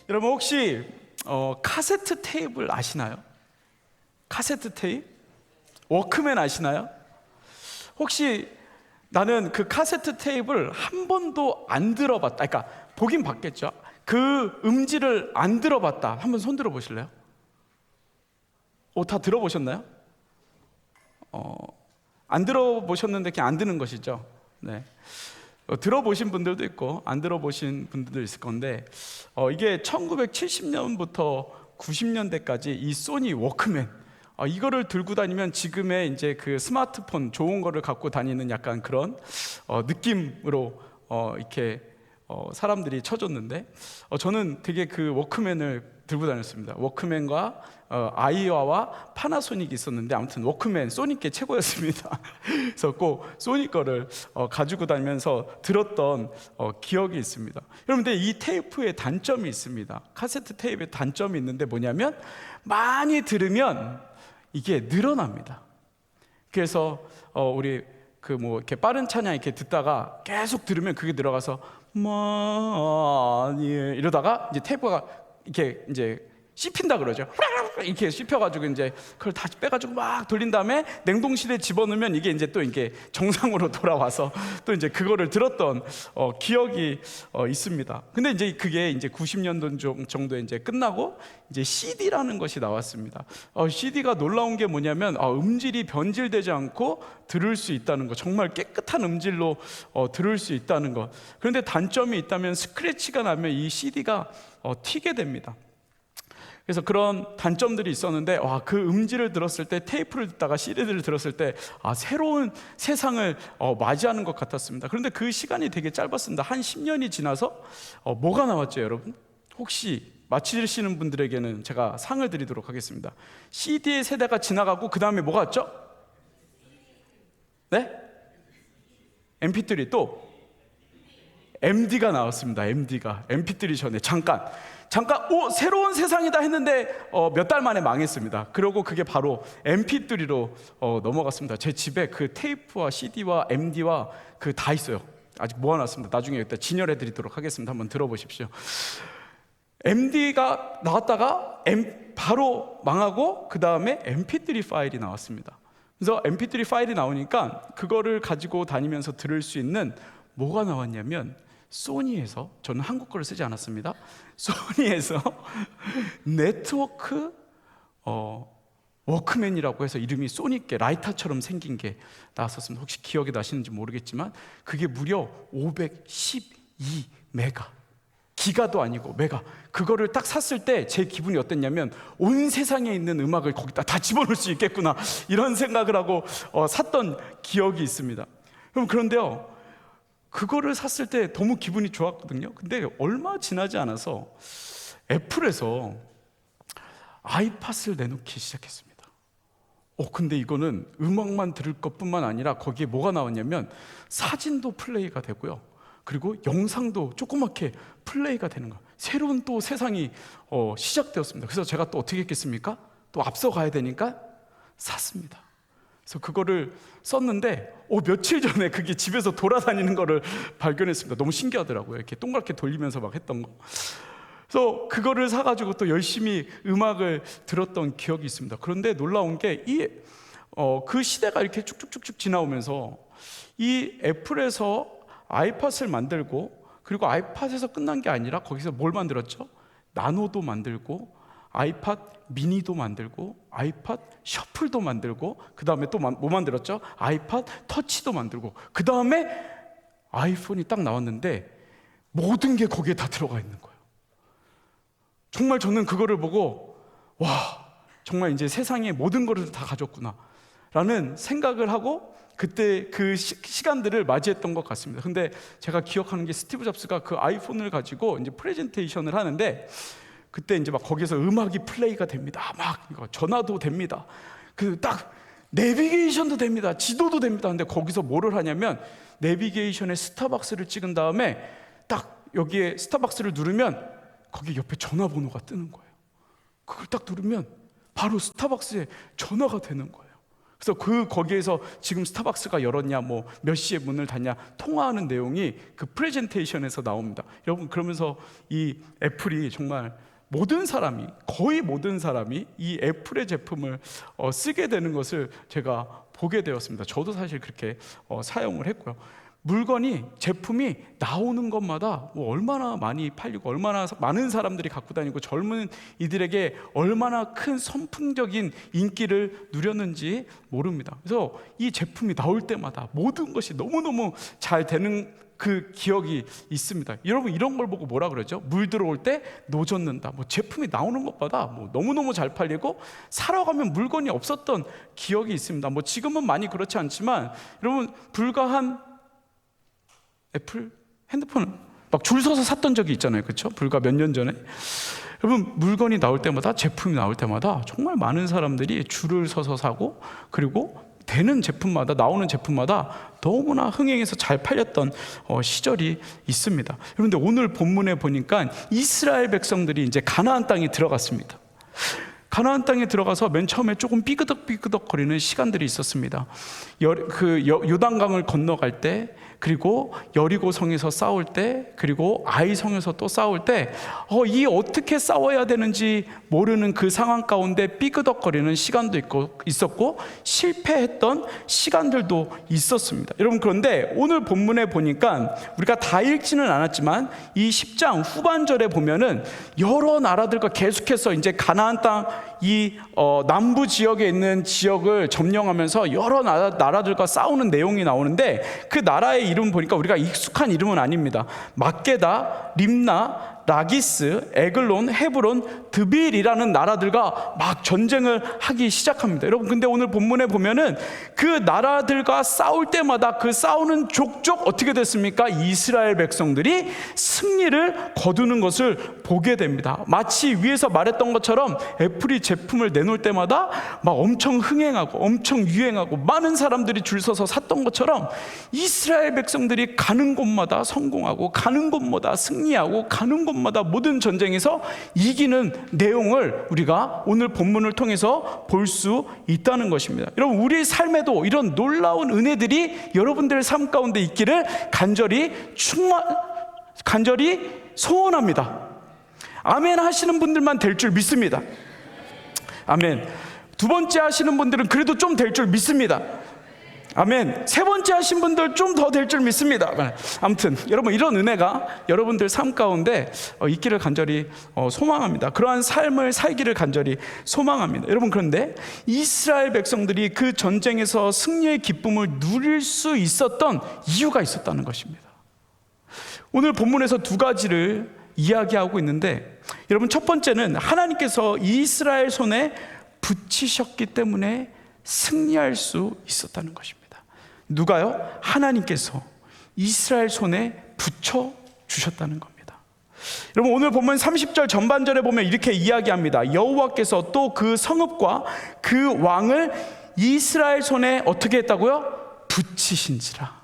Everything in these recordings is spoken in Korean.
여러분 혹시 카세트 테이프를 아시나요? 카세트 테이프? 워크맨 아시나요? 혹시 나는 그 카세트 테이프를 한 번도 안 들어봤다, 그러니까 보긴 봤겠죠. 그 음질을 안 들어봤다, 한번 손 들어 보실래요? 다 들어보셨나요? 안 들어보셨는데 그냥 안 듣는 것이죠. 네. 들어보신 분들도 있고 안 들어보신 분들도 있을 건데, 이게 1970년부터 90년대까지 이 소니 워크맨, 이거를 들고 다니면 지금의 이제 그 스마트폰 좋은 거를 갖고 다니는 약간 그런 느낌으로 이렇게 사람들이 쳐줬는데, 저는 되게 그 워크맨을 들고 다녔습니다. 워크맨과 아이와와 파나소닉이 있었는데, 아무튼 워크맨 소니께 최고였습니다. 그래서 꼭 소니 거를 가지고 다니면서 들었던 기억이 있습니다. 여러분들, 이 테이프의 단점이 있습니다. 카세트 테이프의 단점이 있는데 뭐냐면, 많이 들으면 이게 늘어납니다. 그래서 우리 이렇게 빠른 찬양 이렇게 듣다가 계속 들으면 그게 들어가서 많이 이러다가 이제 테이프가 이렇게 이제 씹힌다 그러죠. 이렇게 씹혀가지고 이제 그걸 다시 빼가지고 막 돌린 다음에 냉동실에 집어넣으면 이게 이제 또 이게 정상으로 돌아와서 또 이제 그거를 들었던 기억이 있습니다. 근데 이제 그게 이제 90년도 정도에 이제 끝나고 이제 CD라는 것이 나왔습니다. CD가 놀라운 게 뭐냐면 음질이 변질되지 않고 들을 수 있다는 것, 정말 깨끗한 음질로 들을 수 있다는 것. 그런데 단점이 있다면 스크래치가 나면 이 CD가 튀게 됩니다. 그래서 그런 단점들이 있었는데, 그 음질을 들었을 때, 테이프를 듣다가 CD를 들었을 때 새로운 세상을 맞이하는 것 같았습니다. 그런데 그 시간이 되게 짧았습니다. 한 10년이 지나서 뭐가 나왔죠, 여러분? 혹시 맞히시는 분들에게는 제가 상을 드리도록 하겠습니다. CD의 세대가 지나가고 그 다음에 뭐가 왔죠? 네? MP3, 또 MD가 나왔습니다. MD가 MP3 전에 잠깐 새로운 세상이다 했는데 몇 달 만에 망했습니다. 그리고 그게 바로 MP3로 넘어갔습니다. 제 집에 그 테이프와 CD와 MD와 그 다 있어요. 아직 모아놨습니다. 나중에 이따 진열해 드리도록 하겠습니다. 한번 들어보십시오. MD가 나왔다가 바로 망하고 그 다음에 MP3 파일이 나왔습니다. 그래서 MP3 파일이 나오니까 그거를 가지고 다니면서 들을 수 있는 뭐가 나왔냐면, 소니에서, 저는 한국 거를 쓰지 않았습니다. 소니에서 네트워크 워크맨이라고 해서 이름이 소니께 라이터처럼 생긴 게 나왔었습니다. 혹시 기억이 나시는지 모르겠지만 그게 무려 512메가, 기가도 아니고 메가. 그거를 딱 샀을 때 제 기분이 어땠냐면, 온 세상에 있는 음악을 거기다 다 집어넣을 수 있겠구나, 이런 생각을 하고 샀던 기억이 있습니다. 그런데요, 그거를 샀을 때 너무 기분이 좋았거든요. 근데 얼마 지나지 않아서 애플에서 아이팟을 내놓기 시작했습니다. 근데 이거는 음악만 들을 것뿐만 아니라 거기에 뭐가 나왔냐면, 사진도 플레이가 되고요, 그리고 영상도 조그맣게 플레이가 되는 거예요. 새로운 또 세상이 시작되었습니다. 그래서 제가 또 어떻게 했겠습니까? 또 앞서 가야 되니까 샀습니다. 그래서 그거를 썼는데 며칠 전에 그게 집에서 돌아다니는 거를 발견했습니다. 너무 신기하더라고요. 이렇게 동그랗게 돌리면서 막 했던 거. 그래서 그거를 사가지고 또 열심히 음악을 들었던 기억이 있습니다. 그런데 놀라운 게 그 시대가 이렇게 쭉쭉쭉쭉 지나오면서 이 애플에서 아이팟을 만들고, 그리고 아이팟에서 끝난 게 아니라 거기서 뭘 만들었죠? 나노도 만들고, 아이팟 미니도 만들고, 아이팟 셔플도 만들고, 그 다음에 또 뭐 만들었죠? 아이팟 터치도 만들고, 그 다음에 아이폰이 딱 나왔는데 모든 게 거기에 다 들어가 있는 거예요. 정말 저는 그거를 보고 정말 이제 세상의 모든 것을 다 가졌구나 라는 생각을 하고, 그때 그 시간들을 맞이했던 것 같습니다. 근데 제가 기억하는 게, 스티브 잡스가 그 아이폰을 가지고 이제 프레젠테이션을 하는데, 그때 이제 막 거기서 음악이 플레이가 됩니다. 막 이거 전화도 됩니다. 딱 내비게이션도 됩니다. 지도도 됩니다. 근데 거기서 뭐를 하냐면, 내비게이션에 스타벅스를 찍은 다음에 딱 여기에 스타벅스를 누르면 거기 옆에 전화번호가 뜨는 거예요. 그걸 딱 누르면 바로 스타벅스에 전화가 되는 거예요. 그래서 거기에서 지금 스타벅스가 열었냐, 뭐 몇 시에 문을 닫냐 통화하는 내용이 그 프레젠테이션에서 나옵니다. 여러분, 그러면서 이 애플이 정말 거의 모든 사람이 이 애플의 제품을 쓰게 되는 것을 제가 보게 되었습니다. 저도 사실 그렇게 사용을 했고요. 제품이 나오는 것마다 뭐 얼마나 많이 팔리고 얼마나 많은 사람들이 갖고 다니고 젊은 이들에게 얼마나 큰 선풍적인 인기를 누렸는지 모릅니다. 그래서 이 제품이 나올 때마다 모든 것이 너무너무 잘 되는 그 기억이 있습니다. 여러분, 이런 걸 보고 뭐라 그러죠? 물 들어올 때 노젓는다. 뭐 제품이 나오는 것보다 뭐 너무너무 잘 팔리고 사러 가면 물건이 없었던 기억이 있습니다. 뭐 지금은 많이 그렇지 않지만 여러분, 불과 한 애플 핸드폰을 막 줄 서서 샀던 적이 있잖아요. 그렇죠? 불과 몇 년 전에. 여러분, 물건이 나올 때마다, 제품이 나올 때마다 정말 많은 사람들이 줄을 서서 사고, 그리고 나오는 제품마다 너무나 흥행해서 잘 팔렸던 시절이 있습니다. 그런데 오늘 본문에 보니까 이스라엘 백성들이 이제 가나안 땅에 들어갔습니다. 가나안 땅에 들어가서 맨 처음에 조금 삐그덕거리는 시간들이 있었습니다. 요단강을 건너갈 때, 그리고 여리고 성에서 싸울 때, 그리고 아이 성에서 또 싸울 때, 이 어떻게 싸워야 되는지 모르는 그 상황 가운데 삐그덕거리는 시간도 있었고 실패했던 시간들도 있었습니다. 여러분, 그런데 오늘 본문에 보니까 우리가 다 읽지는 않았지만 이 10장 후반절에 보면은 여러 나라들과 계속해서 이제 가나안 땅 남부 지역에 있는 지역을 점령하면서 여러 나라들과 싸우는 내용이 나오는데, 그 나라의 이름 보니까 우리가 익숙한 이름은 아닙니다. 막게다, 림나, 라기스, 에글론, 헤브론, 드빌이라는 나라들과 막 전쟁을 하기 시작합니다. 여러분, 근데 오늘 본문에 보면은 그 나라들과 싸울 때마다 그 싸우는 족족 어떻게 됐습니까? 이스라엘 백성들이 승리를 거두는 것을 보게 됩니다. 마치 위에서 말했던 것처럼 애플이 제품을 내놓을 때마다 막 엄청 흥행하고 엄청 유행하고 많은 사람들이 줄 서서 샀던 것처럼 이스라엘 백성들이 가는 곳마다 성공하고 가는 곳마다 승리하고 가는 곳마다 모든 전쟁에서 이기는 내용을 우리가 오늘 본문을 통해서 볼 수 있다는 것입니다. 여러분, 우리 삶에도 이런 놀라운 은혜들이 여러분들의 삶 가운데 있기를 간절히 소원합니다. 아멘 하시는 분들만 될 줄 믿습니다. 아멘. 두 번째 하시는 분들은 그래도 좀 될 줄 믿습니다. 아멘. 세 번째 하신 분들 좀 더 될 줄 믿습니다. 아무튼 여러분, 이런 은혜가 여러분들 삶 가운데 있기를 간절히 소망합니다. 그러한 삶을 살기를 간절히 소망합니다. 여러분, 그런데 이스라엘 백성들이 그 전쟁에서 승리의 기쁨을 누릴 수 있었던 이유가 있었다는 것입니다. 오늘 본문에서 두 가지를 이야기하고 있는데, 여러분, 첫 번째는 하나님께서 이스라엘 손에 붙이셨기 때문에 승리할 수 있었다는 것입니다. 누가요? 하나님께서 이스라엘 손에 붙여 주셨다는 겁니다. 여러분, 오늘 보면 30절 전반절에 보면 이렇게 이야기합니다. 여호와께서 또 그 성읍과 그 왕을 이스라엘 손에 어떻게 했다고요? 붙이신지라.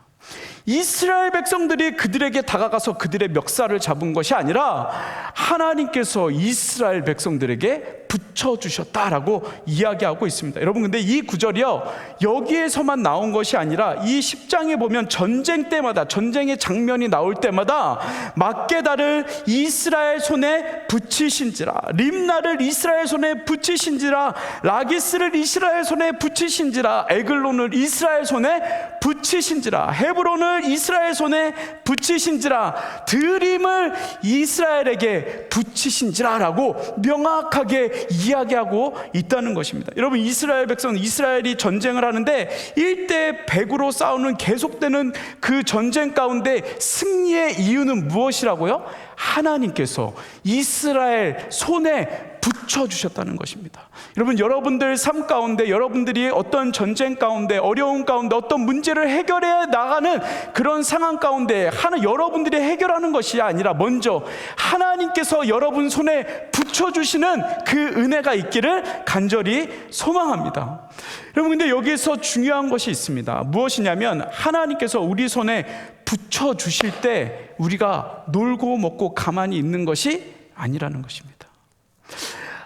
이스라엘 백성들이 그들에게 다가가서 그들의 멱살을 잡은 것이 아니라 하나님께서 이스라엘 백성들에게 붙여주셨다라고 이야기하고 있습니다. 여러분, 근데 이 구절이요, 여기에서만 나온 것이 아니라 이 10장에 보면 전쟁 때마다, 전쟁의 장면이 나올 때마다 막게다를 이스라엘 손에 붙이신지라, 림나를 이스라엘 손에 붙이신지라, 라기스를 이스라엘 손에 붙이신지라, 에글론을 이스라엘 손에 붙이신지라, 헤브론을 이스라엘 손에 붙이신지라, 드림을 이스라엘에게 붙이신지라라고 명확하게 이야기하고 있다는 것입니다. 여러분, 이스라엘 백성, 이스라엘이 전쟁을 하는데 1대 100으로 싸우는 계속되는 그 전쟁 가운데 승리의 이유는 무엇이라고요? 하나님께서 이스라엘 손에 붙여주셨다는 것입니다. 여러분, 여러분들 삶 가운데, 여러분들이 어떤 전쟁 가운데, 어려운 가운데, 어떤 문제를 해결해 나가는 그런 상황 가운데 여러분들이 해결하는 것이 아니라 먼저 하나님께서 여러분 손에 붙여주시는 그 은혜가 있기를 간절히 소망합니다. 여러분, 근데 여기서 중요한 것이 있습니다. 무엇이냐면 하나님께서 우리 손에 붙여주실 때 우리가 놀고 먹고 가만히 있는 것이 아니라는 것입니다.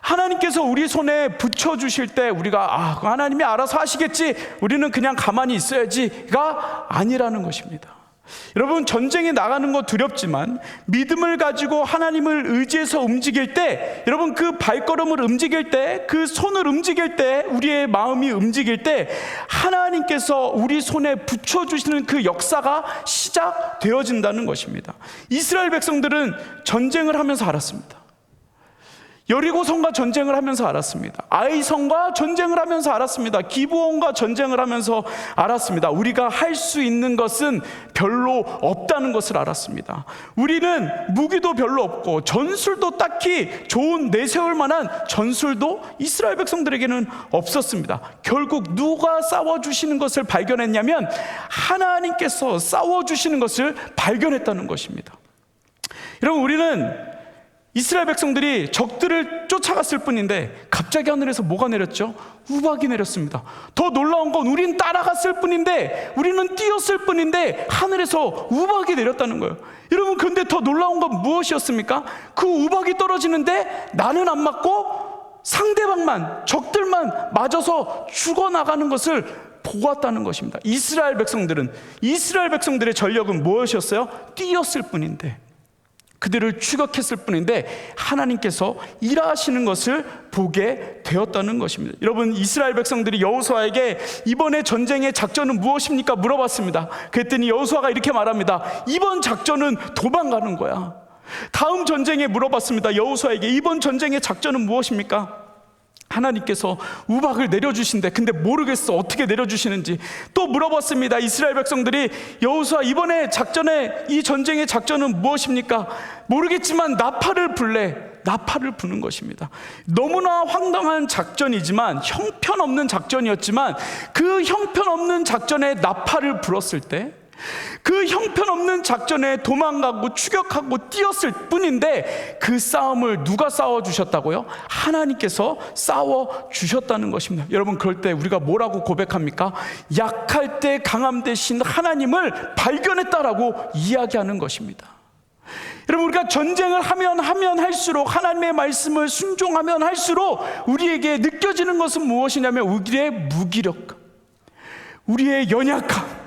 하나님께서 우리 손에 붙여주실 때 우리가 하나님이 알아서 하시겠지, 우리는 그냥 가만히 있어야지가 아니라는 것입니다. 여러분, 전쟁에 나가는 거 두렵지만 믿음을 가지고 하나님을 의지해서 움직일 때, 여러분 그 발걸음을 움직일 때, 그 손을 움직일 때, 우리의 마음이 움직일 때 하나님께서 우리 손에 붙여주시는 그 역사가 시작되어진다는 것입니다. 이스라엘 백성들은 전쟁을 하면서 알았습니다. 여리고성과 전쟁을 하면서 알았습니다. 아이성과 전쟁을 하면서 알았습니다. 기브온과 전쟁을 하면서 알았습니다. 우리가 할 수 있는 것은 별로 없다는 것을 알았습니다. 우리는 무기도 별로 없고 전술도 딱히 좋은 내세울 만한 전술도 이스라엘 백성들에게는 없었습니다. 결국 누가 싸워주시는 것을 발견했냐면 하나님께서 싸워주시는 것을 발견했다는 것입니다. 여러분, 우리는 이스라엘 백성들이 적들을 쫓아갔을 뿐인데 갑자기 하늘에서 뭐가 내렸죠? 우박이 내렸습니다. 더 놀라운 건 우린 따라갔을 뿐인데, 우리는 뛰었을 뿐인데 하늘에서 우박이 내렸다는 거예요. 여러분, 그런데 더 놀라운 건 무엇이었습니까? 그 우박이 떨어지는데 나는 안 맞고 상대방만, 적들만 맞아서 죽어나가는 것을 보았다는 것입니다. 이스라엘 백성들의 전력은 무엇이었어요? 뛰었을 뿐인데, 그들을 추격했을 뿐인데 하나님께서 일하시는 것을 보게 되었다는 것입니다. 여러분, 이스라엘 백성들이 여호수아에게 이번에 전쟁의 작전은 무엇입니까? 물어봤습니다. 그랬더니 여호수아가 이렇게 말합니다. 이번 작전은 도망가는 거야. 다음 전쟁에 물어봤습니다. 여호수아에게 이번 전쟁의 작전은 무엇입니까? 하나님께서 우박을 내려주신대. 근데 모르겠어, 어떻게 내려주시는지. 또 물어봤습니다. 이스라엘 백성들이 여호수아, 이번에 이 전쟁의 작전은 무엇입니까? 모르겠지만 나팔을 불래. 나팔을 부는 것입니다. 너무나 황당한 작전이지만, 형편없는 작전이었지만, 그 형편없는 작전에 나팔을 불었을 때, 그 형편없는 작전에 도망가고 추격하고 뛰었을 뿐인데 그 싸움을 누가 싸워주셨다고요? 하나님께서 싸워주셨다는 것입니다. 여러분, 그럴 때 우리가 뭐라고 고백합니까? 약할 때 강함 되신 하나님을 발견했다라고 이야기하는 것입니다. 여러분, 우리가 전쟁을 하면 할수록, 하나님의 말씀을 순종하면 할수록 우리에게 느껴지는 것은 무엇이냐면 우리의 무기력감, 우리의 연약함.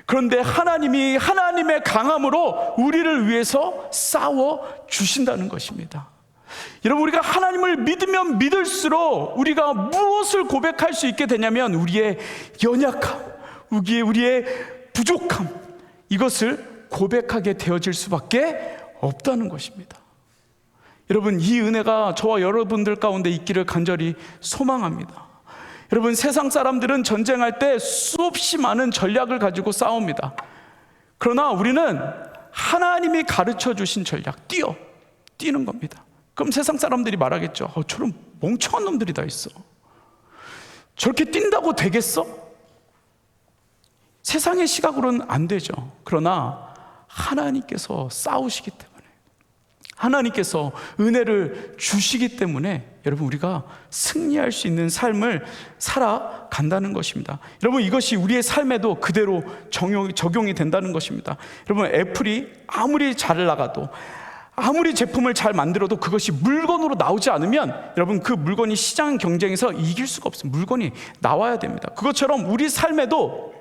그런데 하나님이 하나님의 강함으로 우리를 위해서 싸워주신다는 것입니다. 여러분, 우리가 하나님을 믿으면 믿을수록 우리가 무엇을 고백할 수 있게 되냐면 우리의 연약함, 우리의 부족함, 이것을 고백하게 되어질 수밖에 없다는 것입니다. 여러분, 이 은혜가 저와 여러분들 가운데 있기를 간절히 소망합니다. 여러분, 세상 사람들은 전쟁할 때 수없이 많은 전략을 가지고 싸웁니다. 그러나 우리는 하나님이 가르쳐 주신 전략, 뛰는 겁니다. 그럼 세상 사람들이 말하겠죠. 저런 멍청한 놈들이 다 있어. 저렇게 뛴다고 되겠어? 세상의 시각으로는 안 되죠. 그러나 하나님께서 싸우시기 때문에, 하나님께서 은혜를 주시기 때문에 여러분, 우리가 승리할 수 있는 삶을 살아간다는 것입니다. 여러분, 이것이 우리의 삶에도 그대로 적용이 된다는 것입니다. 여러분, 애플이 아무리 잘 나가도, 아무리 제품을 잘 만들어도 그것이 물건으로 나오지 않으면 여러분, 그 물건이 시장 경쟁에서 이길 수가 없습니다. 물건이 나와야 됩니다. 그것처럼 우리 삶에도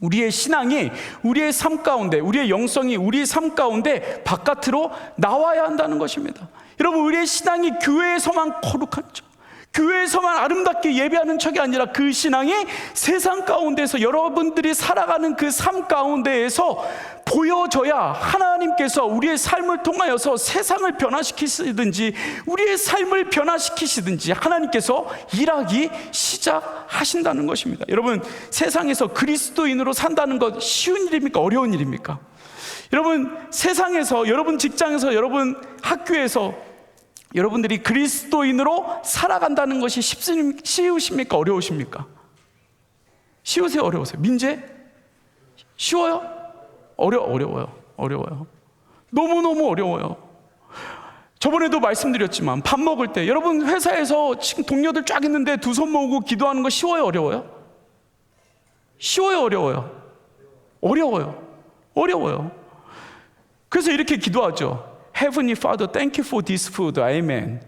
우리의 신앙이 우리의 삶 가운데, 우리의 영성이 우리 삶 가운데 바깥으로 나와야 한다는 것입니다. 여러분, 우리의 신앙이 교회에서만 거룩한 척, 교회에서만 아름답게 예배하는 척이 아니라 그 신앙이 세상 가운데서, 여러분들이 살아가는 그 삶 가운데에서 보여져야 하나님께서 우리의 삶을 통하여서 세상을 변화시키시든지 우리의 삶을 변화시키시든지 하나님께서 일하기 시작하신다는 것입니다. 여러분, 세상에서 그리스도인으로 산다는 것 쉬운 일입니까? 어려운 일입니까? 여러분, 세상에서, 여러분 직장에서, 여러분 학교에서 여러분들이 그리스도인으로 살아간다는 것이 쉬우십니까? 어려우십니까? 쉬우세요? 어려우세요? 민재? 쉬워요? 어려워요. 너무너무 어려워요. 저번에도 말씀드렸지만 밥 먹을 때, 여러분 회사에서 지금 동료들 쫙 있는데 두 손 모으고 기도하는 거 쉬워요? 어려워요? 쉬워요? 어려워요. 그래서 이렇게 기도하죠. Heavenly Father, thank you for this food. Amen.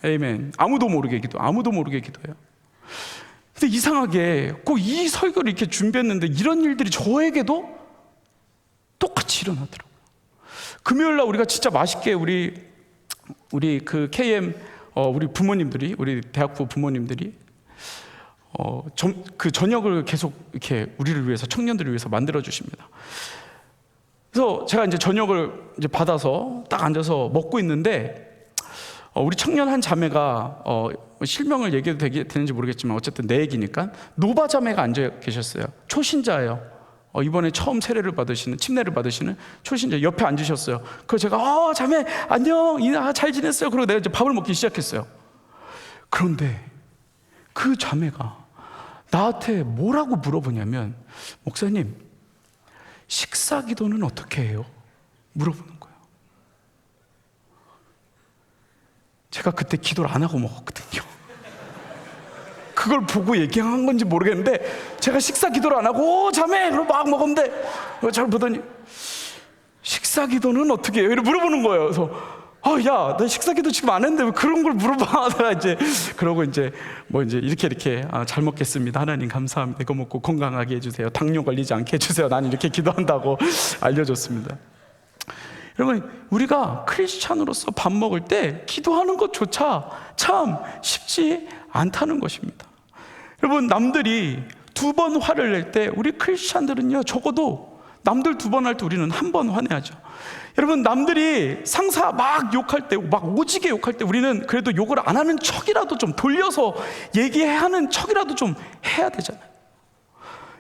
아멘. 아무도 모르게 기도해요. 근데 이상하게 꼭 이 설교를 이렇게 준비했는데 이런 일들이 저에게도 똑같이 일어나더라고요. 금요일날 우리가 진짜 맛있게 우리 그 KM 우리 부모님들이, 우리 대학부 부모님들이 그 저녁을 계속 이렇게 우리를 위해서, 청년들을 위해서 만들어 주십니다. 그래서 제가 이제 저녁을 이제 받아서 딱 앉아서 먹고 있는데 우리 청년 한 자매가 실명을 얘기해도 되는지 모르겠지만 어쨌든 내 얘기니까 노바 자매가 앉아 계셨어요. 초신자예요. 이번에 처음 침례를 받으시는 초신자 옆에 앉으셨어요. 그래서 제가 자매 안녕, 잘 지냈어요? 그리고 내가 이제 밥을 먹기 시작했어요. 그런데 그 자매가 나한테 뭐라고 물어보냐면, 목사님, 식사 기도는 어떻게 해요? 물어보는 거예요. 제가 그때 기도를 안 하고 먹었거든요. 그걸 보고 얘기한 건지 모르겠는데 제가 식사 기도를 안 하고 자매 그러고 막 먹었는데 저를 보더니 식사 기도는 어떻게 해요? 이렇게 물어보는 거예요. 그래서 야, 나 식사 기도 지금 안 했는데 왜 그런 걸 물어봐? 내가 이제 그러고 이제 이렇게 잘 먹겠습니다. 하나님 감사합니다. 이거 먹고 건강하게 해주세요. 당뇨 걸리지 않게 해주세요. 난 이렇게 기도한다고 알려줬습니다. 여러분, 우리가 크리스찬으로서 밥 먹을 때 기도하는 것조차 참 쉽지 않다는 것입니다. 여러분, 남들이 2번 화를 낼 때 우리 크리스찬들은요, 적어도 남들 2번 할 때 우리는 1번 화내야죠. 여러분, 남들이 상사 막 욕할 때, 막 오지게 욕할 때 우리는 그래도 욕을 안 하는 척이라도 좀 돌려서 얘기하는 척이라도 좀 해야 되잖아요.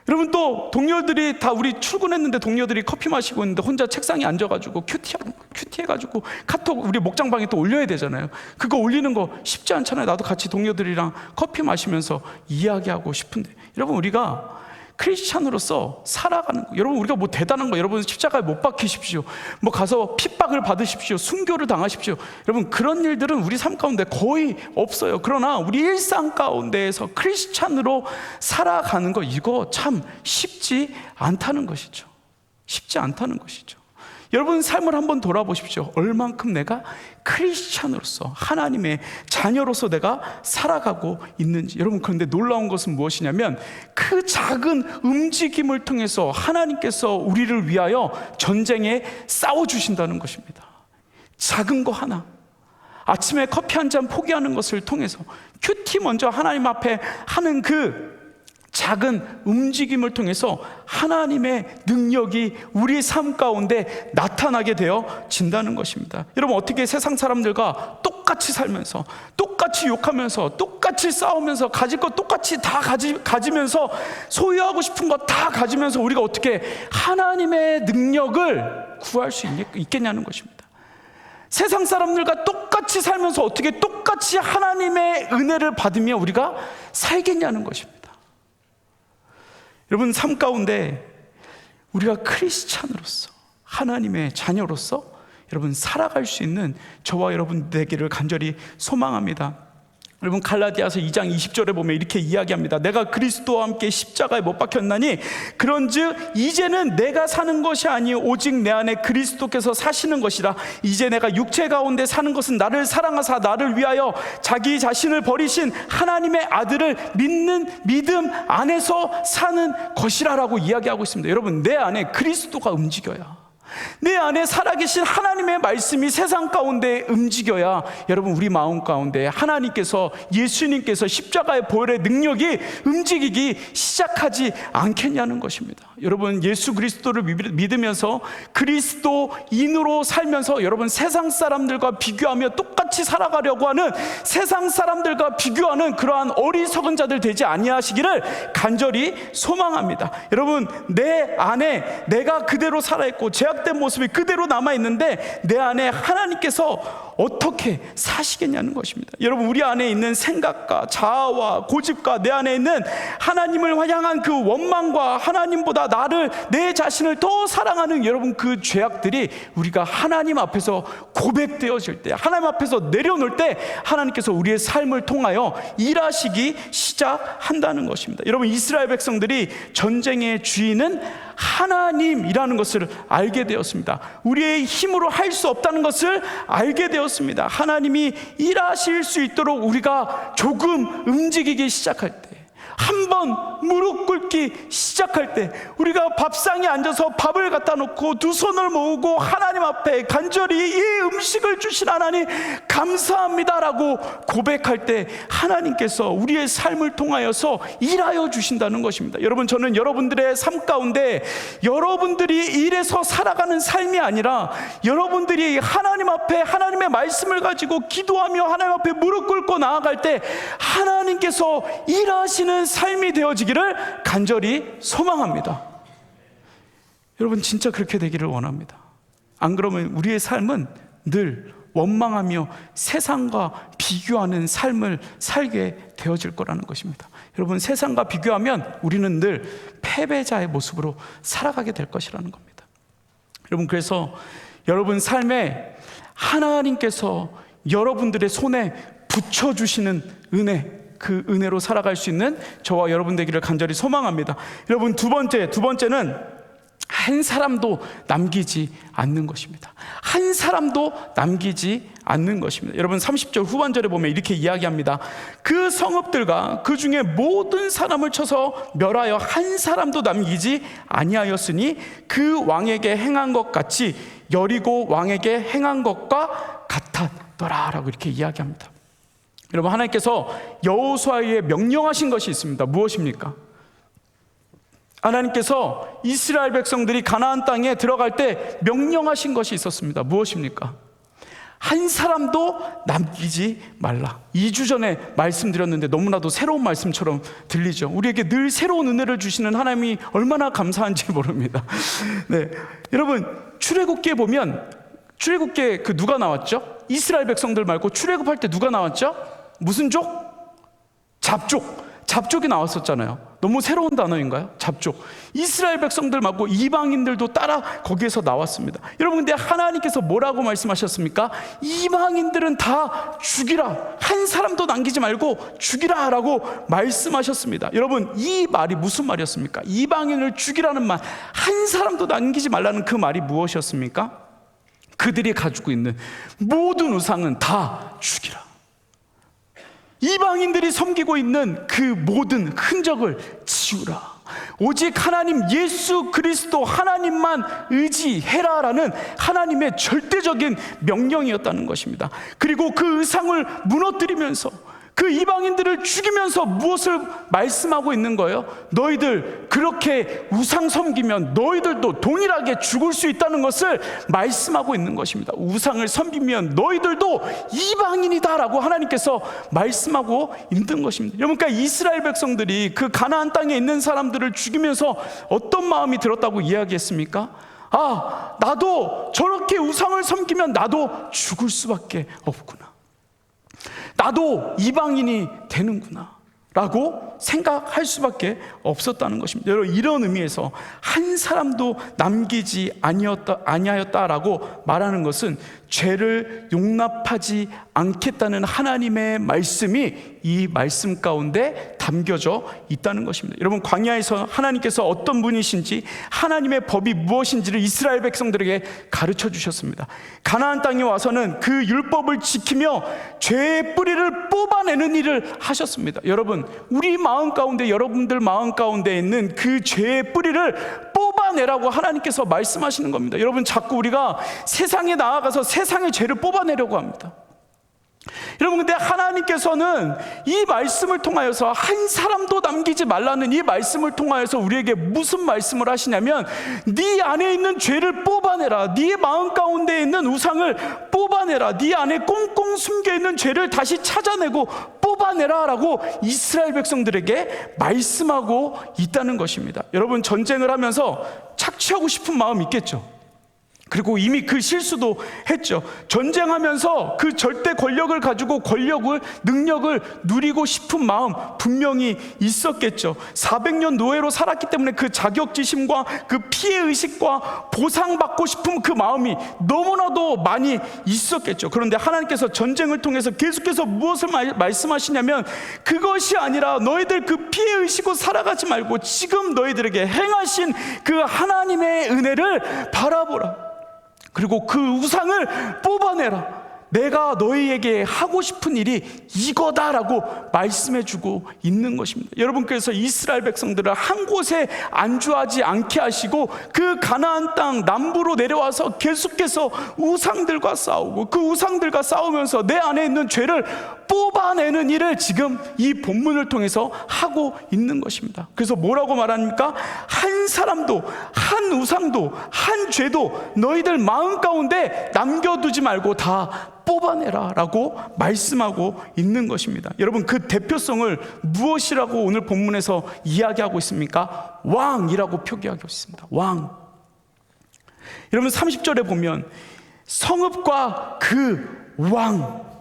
여러분, 또 동료들이 다, 우리 출근했는데 동료들이 커피 마시고 있는데 혼자 책상에 앉아가지고 큐티해가지고 카톡 우리 목장방에 또 올려야 되잖아요. 그거 올리는 거 쉽지 않잖아요. 나도 같이 동료들이랑 커피 마시면서 이야기하고 싶은데, 여러분, 우리가 크리스찬으로서 살아가는 거, 여러분, 우리가 뭐 대단한 거, 여러분 십자가에 못 박히십시오, 뭐 가서 핍박을 받으십시오, 순교를 당하십시오, 여러분, 그런 일들은 우리 삶 가운데 거의 없어요. 그러나 우리 일상 가운데에서 크리스찬으로 살아가는 거, 이거 참 쉽지 않다는 것이죠. 쉽지 않다는 것이죠. 여러분 삶을 한번 돌아보십시오. 얼만큼 내가 크리스찬으로서, 하나님의 자녀로서 내가 살아가고 있는지. 여러분, 그런데 놀라운 것은 무엇이냐면 그 작은 움직임을 통해서 하나님께서 우리를 위하여 전쟁에 싸워주신다는 것입니다. 작은 거 하나, 아침에 커피 한 잔 포기하는 것을 통해서 큐티 먼저 하나님 앞에 하는 그 작은 움직임을 통해서 하나님의 능력이 우리 삶 가운데 나타나게 되어진다는 것입니다. 여러분, 어떻게 세상 사람들과 똑같이 살면서, 똑같이 욕하면서, 똑같이 싸우면서, 가질 것 똑같이 다 가지면서, 소유하고 싶은 것 다 가지면서 우리가 어떻게 하나님의 능력을 구할 수 있겠냐는 것입니다. 세상 사람들과 똑같이 살면서 어떻게 똑같이 하나님의 은혜를 받으며 우리가 살겠냐는 것입니다. 여러분, 삶 가운데 우리가 크리스찬으로서, 하나님의 자녀로서 여러분 살아갈 수 있는 저와 여러분 되기를 간절히 소망합니다. 여러분, 갈라디아서 2장 20절에 보면 이렇게 이야기합니다. 내가 그리스도와 함께 십자가에 못 박혔나니 그런즉 이제는 내가 사는 것이 아니요 오직 내 안에 그리스도께서 사시는 것이라. 이제 내가 육체 가운데 사는 것은 나를 사랑하사 나를 위하여 자기 자신을 버리신 하나님의 아들을 믿는 믿음 안에서 사는 것이라라고 이야기하고 있습니다. 여러분, 내 안에 그리스도가 움직여야, 내 안에 살아계신 하나님의 말씀이 세상 가운데 움직여야 여러분, 우리 마음 가운데 하나님께서, 예수님께서 십자가의 보혈의 능력이 움직이기 시작하지 않겠냐는 것입니다. 여러분, 예수 그리스도를 믿으면서 그리스도인으로 살면서 여러분 세상 사람들과 비교하며 똑같이 살아가려고 하는, 세상 사람들과 비교하는 그러한 어리석은 자들 되지 아니하시기를 간절히 소망합니다. 여러분, 내 안에 내가 그대로 살아있고 제약된 모습이 그대로 남아있는데 내 안에 하나님께서 어떻게 사시겠냐는 것입니다. 여러분, 우리 안에 있는 생각과 자아와 고집과 내 안에 있는 하나님을 향한 그 원망과 하나님보다 내 자신을 더 사랑하는 여러분 그 죄악들이 우리가 하나님 앞에서 고백되어질 때, 하나님 앞에서 내려놓을 때 하나님께서 우리의 삶을 통하여 일하시기 시작한다는 것입니다. 여러분, 이스라엘 백성들이 전쟁의 주인은 하나님이라는 것을 알게 되었습니다. 우리의 힘으로 할 수 없다는 것을 알게 되었습니다. 하나님이 일하실 수 있도록 우리가 조금 움직이기 시작할 때, 한번 무릎 꿇기 시작할 때, 우리가 밥상에 앉아서 밥을 갖다 놓고 두 손을 모으고 하나님 앞에 간절히 이 음식을 주신 하나님 감사합니다라고 고백할 때 하나님께서 우리의 삶을 통하여서 일하여 주신다는 것입니다. 여러분, 저는 여러분들의 삶 가운데 여러분들이 일해서 살아가는 삶이 아니라 여러분들이 하나님 앞에 하나님의 말씀을 가지고 기도하며 하나님 앞에 무릎 꿇고 나아갈 때 하나님께서 일하시는 삶이 되어지기를 간절히 소망합니다. 여러분, 진짜 그렇게 되기를 원합니다. 안 그러면 우리의 삶은 늘 원망하며 세상과 비교하는 삶을 살게 되어질 거라는 것입니다. 여러분, 세상과 비교하면 우리는 늘 패배자의 모습으로 살아가게 될 것이라는 겁니다. 여러분, 그래서 여러분 삶에 하나님께서 여러분들의 손에 붙여주시는 은혜, 그 은혜로 살아갈 수 있는 저와 여러분 되기를 간절히 소망합니다. 여러분, 두 번째는 한 사람도 남기지 않는 것입니다. 한 사람도 남기지 않는 것입니다. 여러분, 30절 후반절에 보면 이렇게 이야기합니다. 그 성읍들과 그 중에 모든 사람을 쳐서 멸하여 한 사람도 남기지 아니하였으니 그 왕에게 행한 것 같이 여리고 왕에게 행한 것과 같았더라 라고 이렇게 이야기합니다. 여러분, 하나님께서 여호수아에게 명령하신 것이 있습니다. 무엇입니까? 하나님께서 이스라엘 백성들이 가나안 땅에 들어갈 때 명령하신 것이 있었습니다. 무엇입니까? 한 사람도 남기지 말라. 2주 전에 말씀드렸는데 너무나도 새로운 말씀처럼 들리죠. 우리에게 늘 새로운 은혜를 주시는 하나님이 얼마나 감사한지 모릅니다. 네, 여러분, 출애굽기에 보면 출애굽기에 그 누가 나왔죠? 이스라엘 백성들 말고 출애굽할 때 누가 나왔죠? 무슨 족? 잡족이 나왔었잖아요. 너무 새로운 단어인가요? 잡족. 이스라엘 백성들 말고 이방인들도 따라 거기에서 나왔습니다. 여러분, 근데 하나님께서 뭐라고 말씀하셨습니까? 이방인들은 다 죽이라, 한 사람도 남기지 말고 죽이라 라고 말씀하셨습니다. 여러분, 이 말이 무슨 말이었습니까? 이방인을 죽이라는 말, 한 사람도 남기지 말라는 그 말이 무엇이었습니까? 그들이 가지고 있는 모든 우상은 다 죽이라. 이방인들이 섬기고 있는 그 모든 흔적을 지우라. 오직 하나님 예수 그리스도 하나님만 의지해라라는 하나님의 절대적인 명령이었다는 것입니다. 그리고 그 의상을 무너뜨리면서 그 이방인들을 죽이면서 무엇을 말씀하고 있는 거예요? 너희들 그렇게 우상 섬기면 너희들도 동일하게 죽을 수 있다는 것을 말씀하고 있는 것입니다. 우상을 섬기면 너희들도 이방인이다라고 하나님께서 말씀하고 있는 것입니다. 여러분, 그러니까 이스라엘 백성들이 그 가나안 땅에 있는 사람들을 죽이면서 어떤 마음이 들었다고 이야기했습니까? 아, 나도 저렇게 우상을 섬기면 나도 죽을 수밖에 없구나. 나도 이방인이 되는구나 라고 생각할 수밖에 없었다는 것입니다. 여러분, 이런 의미에서 한 사람도 남기지 아니하였다라고 말하는 것은 죄를 용납하지 않겠다는 하나님의 말씀이 이 말씀 가운데 담겨져 있다는 것입니다. 여러분, 광야에서 하나님께서 어떤 분이신지, 하나님의 법이 무엇인지를 이스라엘 백성들에게 가르쳐 주셨습니다. 가나안 땅에 와서는 그 율법을 지키며 죄의 뿌리를 뽑아내는 일을 하셨습니다. 여러분, 우리 마음 가운데, 여러분들 마음 가운데 있는 그 죄의 뿌리를 뽑아내라고 하나님께서 말씀하시는 겁니다. 여러분, 자꾸 우리가 세상에 나아가서 세상의 죄를 뽑아내려고 합니다. 여러분, 근데 하나님께서는 이 말씀을 통하여서 한 사람도 남기지 말라는 이 말씀을 통하여서 우리에게 무슨 말씀을 하시냐면, 네 안에 있는 죄를 뽑아내라, 네 마음 가운데 있는 우상을 뽑아내라, 네 안에 꽁꽁 숨겨있는 죄를 다시 찾아내고 뽑아내라 라고 이스라엘 백성들에게 말씀하고 있다는 것입니다. 여러분, 전쟁을 하면서 착취하고 싶은 마음 있겠죠? 그리고 이미 그 실수도 했죠. 전쟁하면서 그 절대 권력을 가지고 권력을, 능력을 누리고 싶은 마음 분명히 있었겠죠. 400년 노예로 살았기 때문에 그 자격지심과 그 피해의식과 보상받고 싶은 그 마음이 너무나도 많이 있었겠죠. 그런데 하나님께서 전쟁을 통해서 계속해서 무엇을 말씀하시냐면, 그것이 아니라 너희들 그 피해의식으로 살아가지 말고 지금 너희들에게 행하신 그 하나님의 은혜를 바라보라. 그리고 그 우상을 뽑아내라. 내가 너희에게 하고 싶은 일이 이거다라고 말씀해주고 있는 것입니다. 여러분, 그래서 이스라엘 백성들을 한 곳에 안주하지 않게 하시고 그 가나안 땅 남부로 내려와서 계속해서 우상들과 싸우고, 그 우상들과 싸우면서 내 안에 있는 죄를 뽑아내는 일을 지금 이 본문을 통해서 하고 있는 것입니다. 그래서 뭐라고 말합니까? 한 사람도, 한 우상도, 한 죄도 너희들 마음 가운데 남겨두지 말고 다 뽑아내라 라고 말씀하고 있는 것입니다. 여러분, 그 대표성을 무엇이라고 오늘 본문에서 이야기하고 있습니까? 왕이라고 표기하고 있습니다. 왕. 여러분, 30절에 보면 성읍과 그 왕,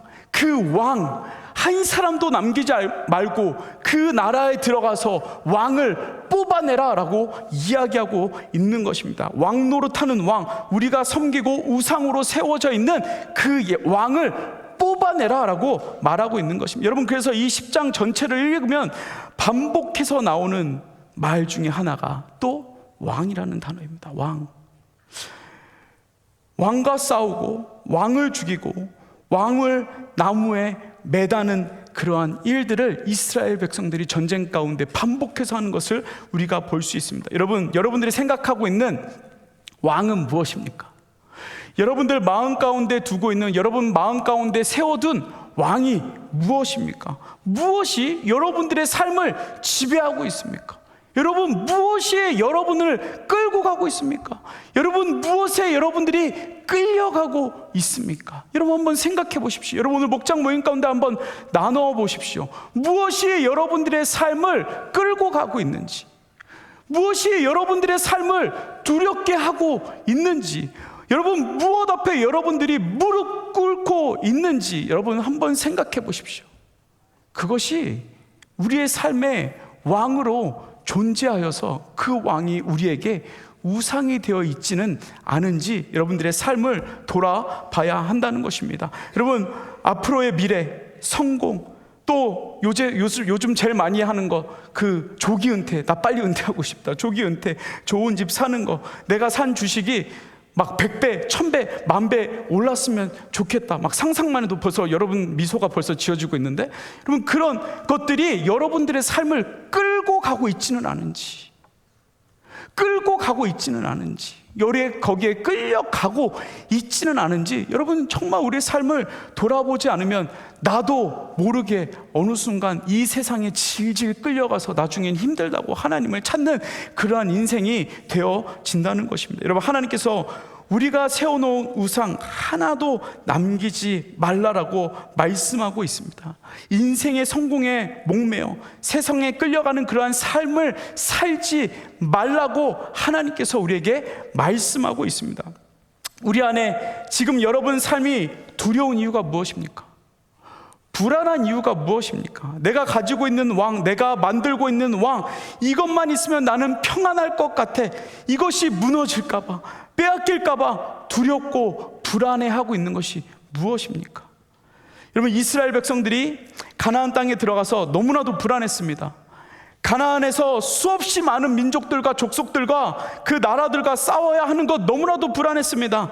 한 사람도 남기지 말고 그 나라에 들어가서 왕을 뽑아내라 라고 이야기하고 있는 것입니다. 왕 노릇하는 왕, 우리가 섬기고 우상으로 세워져 있는 그 왕을 뽑아내라 라고 말하고 있는 것입니다. 여러분, 그래서 이 10장 전체를 읽으면 반복해서 나오는 말 중에 하나가 또 왕이라는 단어입니다. 왕과 싸우고 왕을 죽이고 왕을 나무에 매다는 그러한 일들을 이스라엘 백성들이 전쟁 가운데 반복해서 하는 것을 우리가 볼 수 있습니다. 여러분들이 생각하고 있는 왕은 무엇입니까? 여러분들 마음 가운데 두고 있는, 여러분 마음 가운데 세워둔 왕이 무엇입니까? 무엇이 여러분들의 삶을 지배하고 있습니까? 여러분, 무엇이 여러분을 끌고 가고 있습니까? 여러분, 무엇에 여러분들이 끌려가고 있습니까? 여러분, 한번 생각해 보십시오. 여러분, 오늘 목장 모임 가운데 한번 나눠 보십시오. 무엇이 여러분들의 삶을 끌고 가고 있는지, 무엇이 여러분들의 삶을 두렵게 하고 있는지, 여러분, 무엇 앞에 여러분들이 무릎 꿇고 있는지 여러분 한번 생각해 보십시오. 그것이 우리의 삶의 왕으로 존재하여서 그 왕이 우리에게 우상이 되어 있지는 않은지 여러분들의 삶을 돌아봐야 한다는 것입니다. 여러분, 앞으로의 미래, 성공, 또 요즘 제일 많이 하는 거, 그 조기 은퇴, 나 빨리 은퇴하고 싶다. 조기 은퇴, 좋은 집 사는 거, 내가 산 주식이 막 100배, 1000배, 10,000배 올랐으면 좋겠다. 막 상상만 해도 벌써 여러분 미소가 벌써 지어지고 있는데, 여러분, 그런 것들이 여러분들의 삶을 끌고 가고 있지는 않은지, 거기에 끌려가고 있지는 않은지, 여러분 정말 우리의 삶을 돌아보지 않으면 나도 모르게 어느 순간 이 세상에 질질 끌려가서 나중엔 힘들다고 하나님을 찾는 그러한 인생이 되어진다는 것입니다. 여러분, 하나님께서 우리가 세워놓은 우상 하나도 남기지 말라라고 말씀하고 있습니다. 인생의 성공에 목매어 세상에 끌려가는 그러한 삶을 살지 말라고 하나님께서 우리에게 말씀하고 있습니다. 우리 안에 지금 여러분 삶이 두려운 이유가 무엇입니까? 불안한 이유가 무엇입니까? 내가 가지고 있는 왕, 내가 만들고 있는 왕, 이것만 있으면 나는 평안할 것 같아. 이것이 무너질까봐, 빼앗길까봐 두렵고 불안해하고 있는 것이 무엇입니까? 여러분, 이스라엘 백성들이 가나안 땅에 들어가서 너무나도 불안했습니다. 가나안에서 수없이 많은 민족들과 족속들과 그 나라들과 싸워야 하는 것 너무나도 불안했습니다.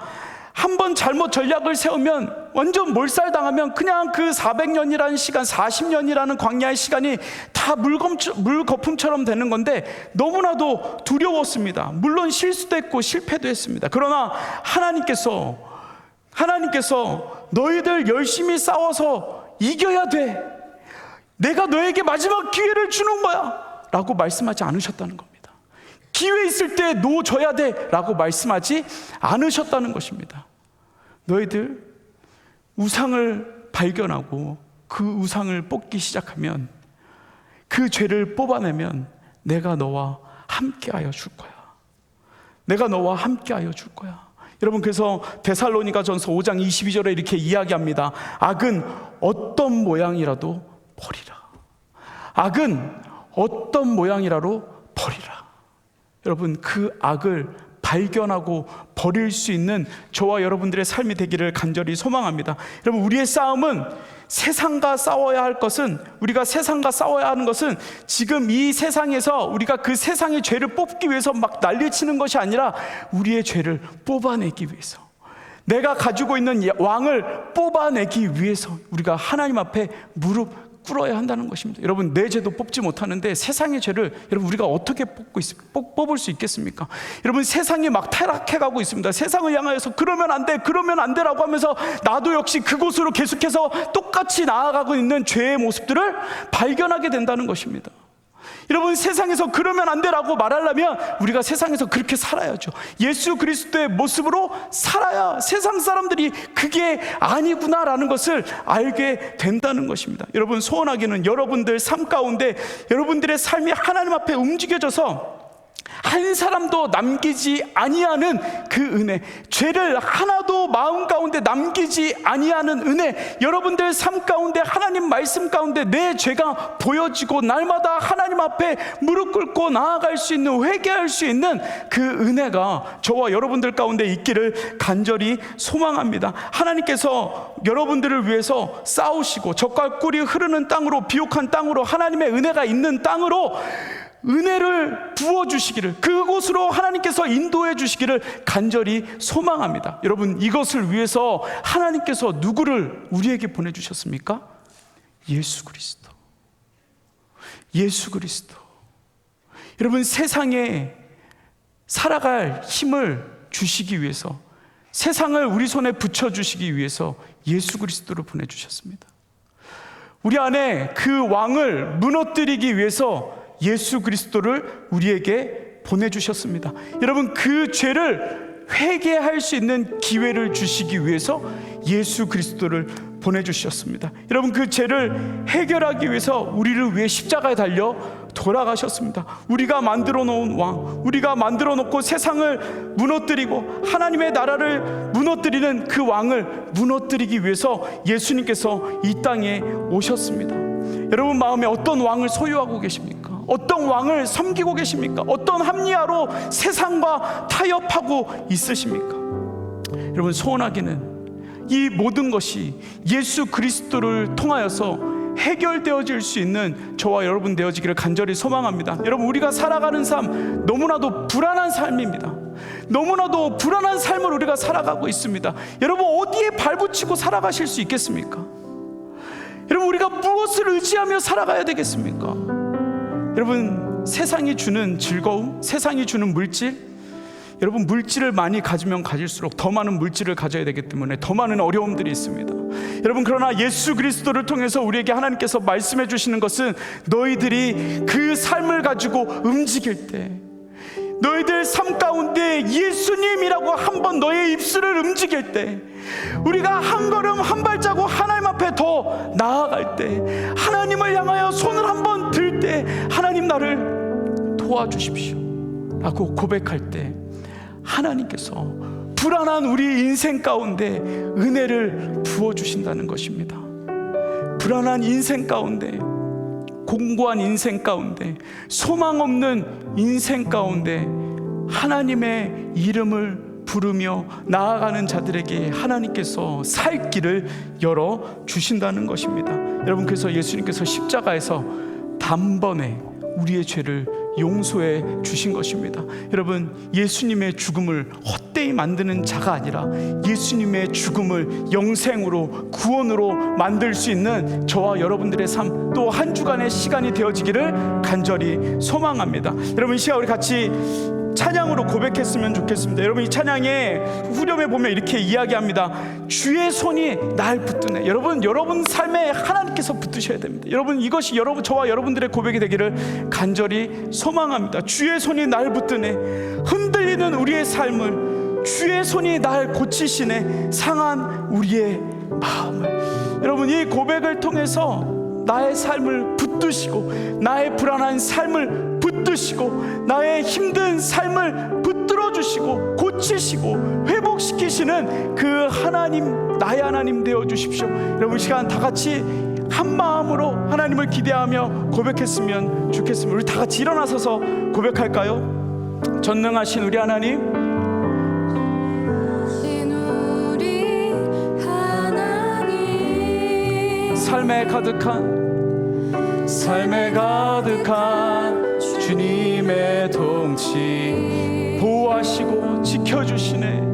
한번 잘못 전략을 세우면, 완전 몰살당하면 그냥 그 400년이라는 시간, 40년이라는 광야의 시간이 다 물거품처럼 되는 건데 너무나도 두려웠습니다. 물론 실수도 했고 실패도 했습니다. 그러나 하나님께서 너희들 열심히 싸워서 이겨야 돼, 내가 너에게 마지막 기회를 주는 거야 라고 말씀하지 않으셨다는 겁니다. 기회 있을 때 놓아줘야 돼 라고 말씀하지 않으셨다는 것입니다. 너희들 우상을 발견하고 그 우상을 뽑기 시작하면, 그 죄를 뽑아내면 내가 너와 함께하여 줄 거야. 내가 너와 함께하여 줄 거야. 여러분, 그래서 데살로니가전서 5장 22절에 이렇게 이야기합니다. 악은 어떤 모양이라도 버리라. 악은 어떤 모양이라도 버리라. 여러분, 그 악을 발견하고 버릴 수 있는 저와 여러분들의 삶이 되기를 간절히 소망합니다. 여러분, 우리의 싸움은 세상과 싸워야 할 것은, 우리가 세상과 싸워야 하는 것은 지금 이 세상에서 우리가 그 세상의 죄를 뽑기 위해서 막 난리치는 것이 아니라 우리의 죄를 뽑아내기 위해서, 내가 가지고 있는 왕을 뽑아내기 위해서 우리가 하나님 앞에 무릎 꿇어야 한다는 것입니다. 여러분, 내 죄도 뽑지 못하는데 세상의 죄를 여러분 우리가 어떻게 뽑을 수 있겠습니까? 여러분, 세상이 막 타락해가고 있습니다. 세상을 향하여서 그러면 안 돼, 그러면 안 돼라고 하면서 나도 역시 그곳으로 계속해서 똑같이 나아가고 있는 죄의 모습들을 발견하게 된다는 것입니다. 여러분, 세상에서 그러면 안 되라고 말하려면 우리가 세상에서 그렇게 살아야죠. 예수 그리스도의 모습으로 살아야 세상 사람들이 그게 아니구나라는 것을 알게 된다는 것입니다. 여러분, 소원하기는 여러분들 삶 가운데 여러분들의 삶이 하나님 앞에 움직여져서 한 사람도 남기지 아니하는 그 은혜, 죄를 하나도 마음 가운데 남기지 아니하는 은혜, 여러분들 삶 가운데 하나님 말씀 가운데 내 죄가 보여지고 날마다 하나님 앞에 무릎 꿇고 나아갈 수 있는, 회개할 수 있는 그 은혜가 저와 여러분들 가운데 있기를 간절히 소망합니다. 하나님께서 여러분들을 위해서 싸우시고 적과 꿀이 흐르는 땅으로, 비옥한 땅으로, 하나님의 은혜가 있는 땅으로 은혜를 부어주시기를, 그곳으로 하나님께서 인도해 주시기를 간절히 소망합니다. 여러분, 이것을 위해서 하나님께서 누구를 우리에게 보내주셨습니까? 예수 그리스도. 예수 그리스도. 여러분, 세상에 살아갈 힘을 주시기 위해서, 세상을 우리 손에 붙여주시기 위해서 예수 그리스도를 보내주셨습니다. 우리 안에 그 왕을 무너뜨리기 위해서 예수 그리스도를 우리에게 보내주셨습니다. 여러분, 그 죄를 회개할 수 있는 기회를 주시기 위해서 예수 그리스도를 보내주셨습니다. 여러분, 그 죄를 해결하기 위해서 우리를 위해 십자가에 달려 돌아가셨습니다. 우리가 만들어 놓은 왕, 우리가 만들어 놓고 세상을 무너뜨리고 하나님의 나라를 무너뜨리는 그 왕을 무너뜨리기 위해서 예수님께서 이 땅에 오셨습니다. 여러분 마음에 어떤 왕을 소유하고 계십니까? 어떤 왕을 섬기고 계십니까? 어떤 합리화로 세상과 타협하고 있으십니까? 여러분, 소원하기는 이 모든 것이 예수 그리스도를 통하여서 해결되어질 수 있는 저와 여러분 되어지기를 간절히 소망합니다. 여러분, 우리가 살아가는 삶 너무나도 불안한 삶입니다. 너무나도 불안한 삶을 우리가 살아가고 있습니다. 여러분, 어디에 발붙이고 살아가실 수 있겠습니까? 여러분, 우리가 무엇을 의지하며 살아가야 되겠습니까? 여러분, 세상이 주는 즐거움, 세상이 주는 물질, 여러분, 물질을 많이 가지면 가질수록 더 많은 물질을 가져야 되기 때문에 더 많은 어려움들이 있습니다. 여러분, 그러나 예수 그리스도를 통해서 우리에게 하나님께서 말씀해 주시는 것은 너희들이 그 삶을 가지고 움직일 때, 너희들 삶 가운데 예수님이라고 한번 너의 입술을 움직일 때, 우리가 한 걸음 한 발자국 하나님 앞에 더 나아갈 때, 하나님을 향하여 손을 한번 들 때, 하나님 나를 도와주십시오 라고 고백할 때 하나님께서 불안한 우리 인생 가운데 은혜를 부어주신다는 것입니다. 불안한 인생 가운데, 공고한 인생 가운데, 소망 없는 인생 가운데 하나님의 이름을 부르며 나아가는 자들에게 하나님께서 살 길을 열어주신다는 것입니다. 여러분, 그래서 예수님께서 십자가에서 단번에 우리의 죄를 용서해 주신 것입니다. 여러분, 예수님의 죽음을 헛되이 만드는 자가 아니라 예수님의 죽음을 영생으로, 구원으로 만들 수 있는 저와 여러분들의 삶, 또 한 주간의 시간이 되어지기를 간절히 소망합니다. 여러분, 이 시간 우리 같이 찬양으로 고백했으면 좋겠습니다. 여러분, 이 찬양의 후렴에 보면 이렇게 이야기합니다. 주의 손이 날 붙드네. 여러분 삶에 하나님께서 붙드셔야 됩니다. 여러분, 이것이 저와 여러분들의 고백이 되기를 간절히 소망합니다. 주의 손이 날 붙드네. 흔들리는 우리의 삶을 주의 손이 날 고치시네. 상한 우리의 마음을. 여러분, 이 고백을 통해서 나의 삶을 붙드시고, 나의 불안한 삶을 붙드시고, 나의 힘든 삶을 붙들어 주시고 고치시고 회복해 회복시키시는 그 하나님, 나의 하나님 되어 주십시오. 여러분, 이 시간 다 같이 한 마음으로 하나님을 기대하며 고백했으면 좋겠습니다. 우리 다 같이 일어나서서 고백할까요? 전능하신 우리 하나님, 삶에 가득한 주님의 통치 보호하시고 지켜주시네.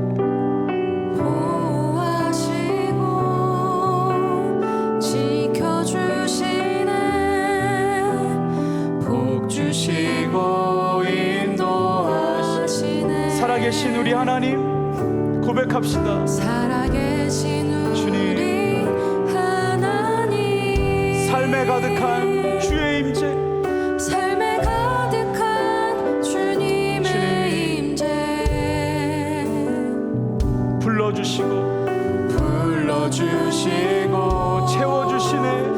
복 주시고 인도하시네. 살아계신 우리 하나님 고백합시다. 살아계신 우리 하나님, 삶에 가득한 주의 임재, 삶에 가득한 주님의 임재 불러주시고 채워주시네.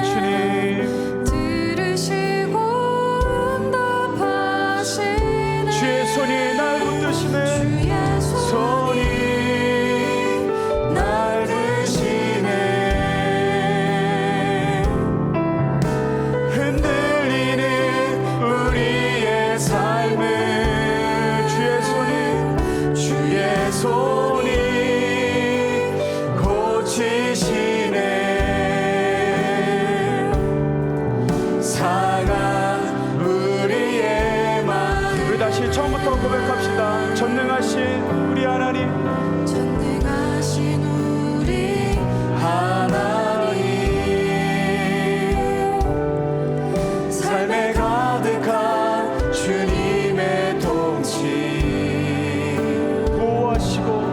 주님 들으시고 응답하시네. 주의 손이 날 붙드시네. 주의 손이 날 드시네. 흔들리는 우리의 삶을 주의 손이 고치시네. 상한 우리의 마음. 우리 다시 처음부터 고백합시다. 전능하신 우리 하나님, 전능하신 우리 하나님, 삶에 가득한 주님의 통치 보호하시고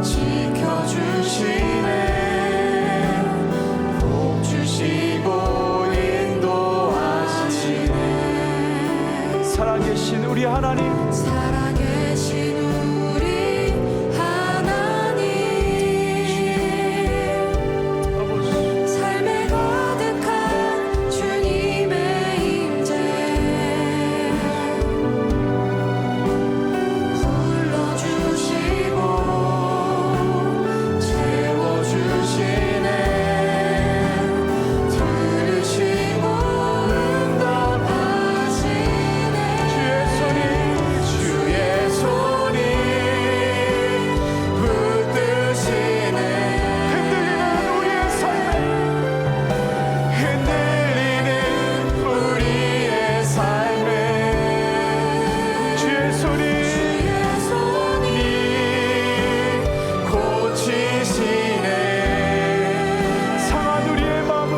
지켜주시네. 복 주시고 인도하시네. 살아계신 우리 하나님, 살아계신 우리 하나님, 삶에 가득한 주님의 임재 불러주시고 채워주시네. 들으시고 응답하시네. 주의 손이 붙드시네. 흔들리는 우리의 삶에 주의 손이 고치시네. 상한 우리의 마음을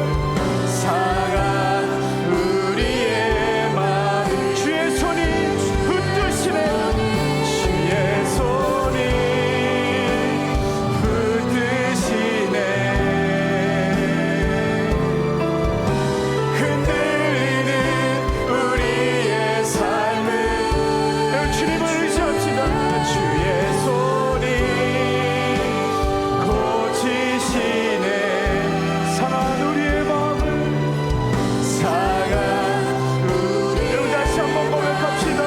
주의 손이 붙드시네. 주의 손이 붙드시네. 흔들리는 우리의 삶을 주님을 의지합시다. 주의 손이 고치시네. 상한 우리의 마음을 여러분 다시 한번 고백합시다.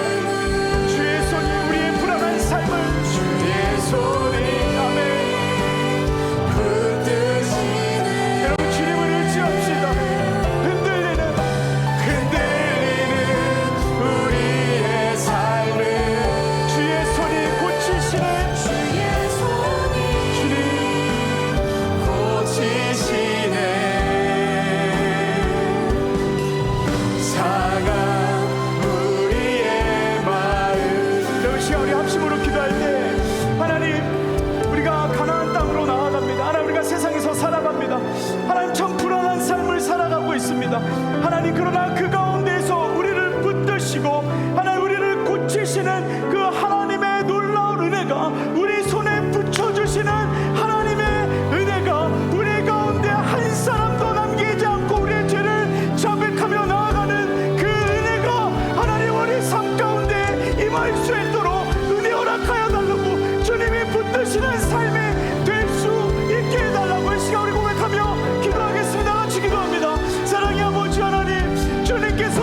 주의 손이 우리의 불안한 삶을 주의 손이 아멘 붙드시네. 여러분 주님을 의지합시다. 흔들리는 우리의 삶을 주의 손이 고치시네. 주님 고치시네. 상한 우리의 마음. 여러분 시간 우리 합심으로 기도할 때 하나님, 우리가 가나안 땅으로 나아갑니다. 하나님, 우리가 세상에서 살아갑니다. 하나님, 참 불안한 삶을 살아가고 있습니다. 하나님, 그러나 그 가운데에서 우리를 붙드시고 하나님 우리를 고치시는 그 하나님의 놀라운 은혜가, 우리 손에 붙여주시는 하나님의 은혜가 우리 가운데 한 사람도 남기지 않고 우리의 죄를 자백하며 나아가는 그 은혜가 하나님 우리 삶 가운데 임할 수 있도록 은혜 허락하여 달라고, 주님이 붙드시는 삶이 될 수 있게 해달라고 이 시간 우리 고백하며 기도하겠습니다. 같이 기도합니다. 사랑의 아버지 하나님, 주님께서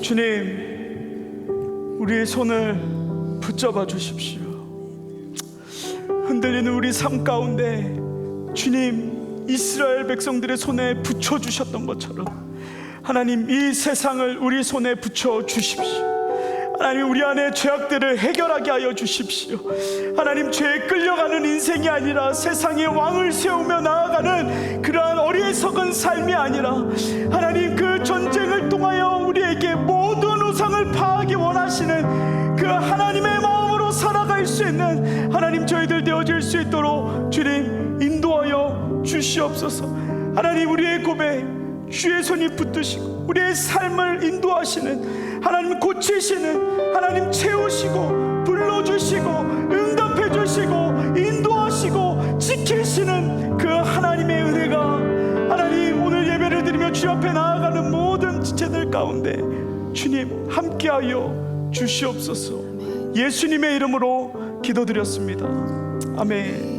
주님, 우리의 손을 붙잡아 주십시오. 흔들리는 우리 삶 가운데 주님, 이스라엘 백성들의 손에 붙여주셨던 것처럼 하나님, 이 세상을 우리 손에 붙여주십시오. 하나님, 우리 안에 죄악들을 해결하게 하여 주십시오. 하나님, 죄에 끌려가는 인생이 아니라 세상의 왕을 세우며 나아가는 그러한 어리석은 삶이 아니라 하나님, 그 전쟁을 통하여 우리에게 모든 우상을 파하기 원하시는 그 하나님의 마음으로 살아갈 수 있는 하나님, 저희들 되어질 수 있도록 주님 인도하여 주시옵소서. 하나님, 우리의 고백, 주의 손이 붙드시고 우리의 삶을 인도하시는 하나님, 고치시는 하나님, 채우시고 불러주시고 응답해 주시고 인도하시고 지키시는 그 하나님의 은혜가 하나님, 오늘 예배를 드리며 주 앞에 나아가는 모든 지체들 가운데 주님 함께하여 주시옵소서. 예수님의 이름으로 기도드렸습니다. 아멘.